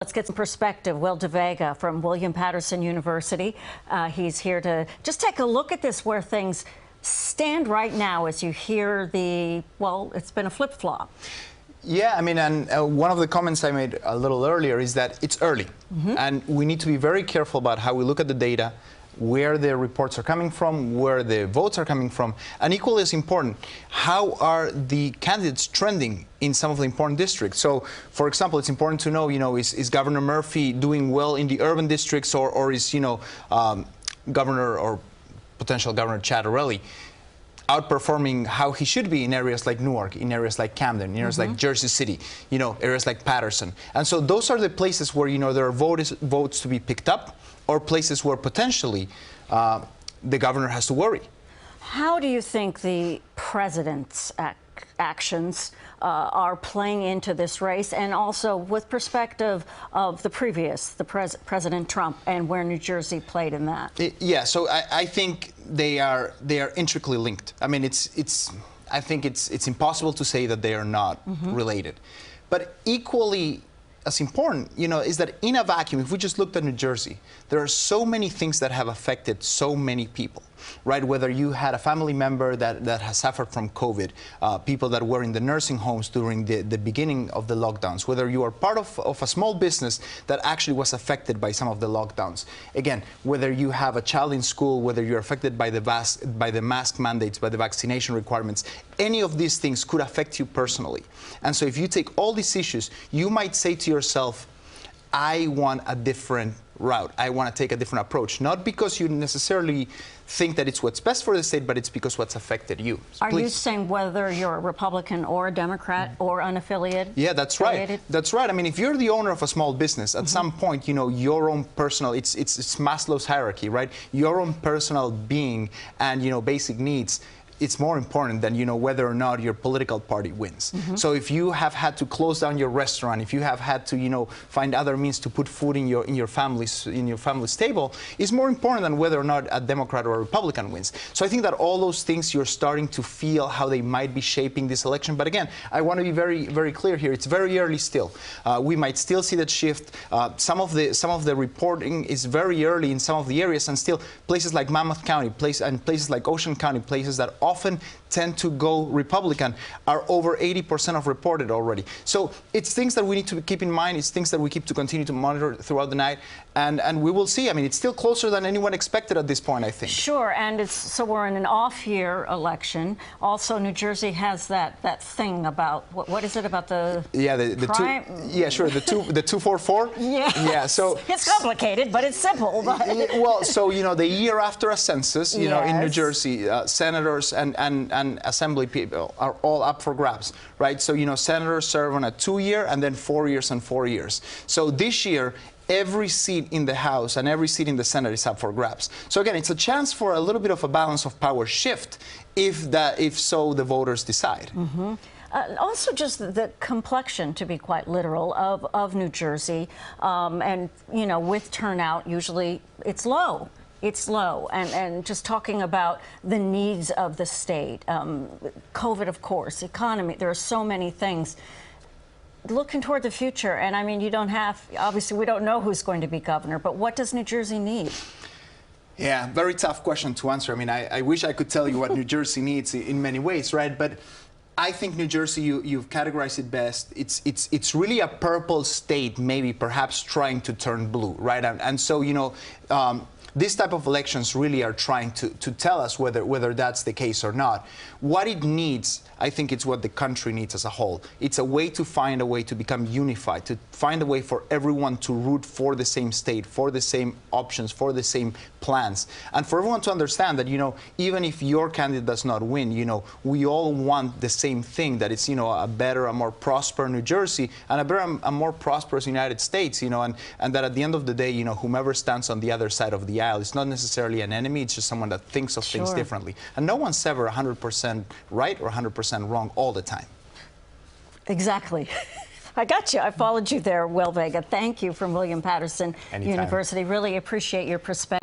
Let's get some perspective. Will Veyga from William Paterson University. He's here to just take a look at this, where things stand right now as you hear it's been a flip-flop. Yeah, I mean, and one of the comments I made a little earlier is that it's early. And we need to be very careful about how we look at the data, where the reports are coming from, where the votes are coming from, and equally as important, how are the candidates trending in some of the important districts. So, for example, it's important to know, is Governor Murphy doing well in the urban districts, or is, Governor or potential Governor Ciattarelli outperforming how he should be in areas like Newark, in areas like Camden, in areas like Jersey City, areas like Paterson. And so those are the places where, there are votes to be picked up, or places where potentially the governor has to worry. How do you think the president's actions are playing into this race, and also with perspective of the previous, President Trump, and where New Jersey played in that? Yeah, so I think they are intricately linked. I mean, I think it's impossible to say that they are not related. But equally as important, is that in a vacuum, if we just looked at New Jersey, there are so many things that have affected so many people, right? Whether you had a family member that has suffered from COVID, people that were in the nursing homes during the beginning of the lockdowns, whether you are part of a small business that actually was affected by some of the lockdowns. Again, whether you have a child in school, whether you're affected by the mask mandates, by the vaccination requirements, any of these things could affect you personally. And so if you take all these issues, you might say to yourself, I want a different route. I want to take a different approach. Not because you necessarily think that it's what's best for the state, but it's because what's affected you. So are you saying whether you're a Republican or a Democrat or unaffiliated? Yeah, that's right. That's right. I mean, if you're the owner of a small business, at some point, your own personal, it's Maslow's hierarchy, right? Your own personal being and, basic needs, it's more important than, whether or not your political party wins. So if you have had to close down your restaurant, if you have had to, find other means to put food in your family's table, it's more important than whether or not a Democrat or a Republican wins. So I think that all those things, you're starting to feel how they might be shaping this election. But again, I want to be very, very clear here. It's very early still. We might still see that shift. Some of the reporting is very early in some of the areas, and still places like Monmouth County, places like Ocean County, places that often tend to go Republican, are over 80% of reported already. So it's things that we need to keep in mind. It's things that we keep to continue to monitor throughout the night, and we will see. I mean, it's still closer than anyone expected at this point, I think. Sure, and so we're in an off-year election. Also, New Jersey has that thing about what is it about the crime? The 244. Yeah. So it's complicated, but it's simple. But. Well, so the year after a census, in New Jersey, senators and assembly people are all up for grabs, right? So senators serve on a 2-year and then 4 years and 4 years. So this year, every seat in the House and every seat in the Senate is up for grabs. So again, it's a chance for a little bit of a balance of power shift if so the voters decide. Also, just the complexion, to be quite literal, of New Jersey, and with turnout, usually it's low. It's low, and just talking about the needs of the state, COVID, of course, economy, there are so many things. Looking toward the future, and I mean, obviously we don't know who's going to be governor, but what does New Jersey need? Yeah, very tough question to answer. I mean, I wish I could tell you what New Jersey needs in many ways, right? But I think New Jersey, you've categorized it best. It's really a purple state, maybe perhaps trying to turn blue, right? And so, this type of elections really are trying to tell us whether that's the case or not. What it needs, I think it's what the country needs as a whole. It's a way to find a way to become unified, to find a way for everyone to root for the same state, for the same options, for the same plans. And for everyone to understand that, even if your candidate does not win, we all want the same thing, that it's, a better, a more prosperous New Jersey and a more prosperous United States, and that at the end of the day, whomever stands on the other side of the aisle is not necessarily an enemy. It's just someone that thinks of things differently. And no one's ever 100% right or 100% wrong all the time. Exactly. I got you. I followed you there, Will Veyga. Thank you from William Paterson University. Really appreciate your perspective.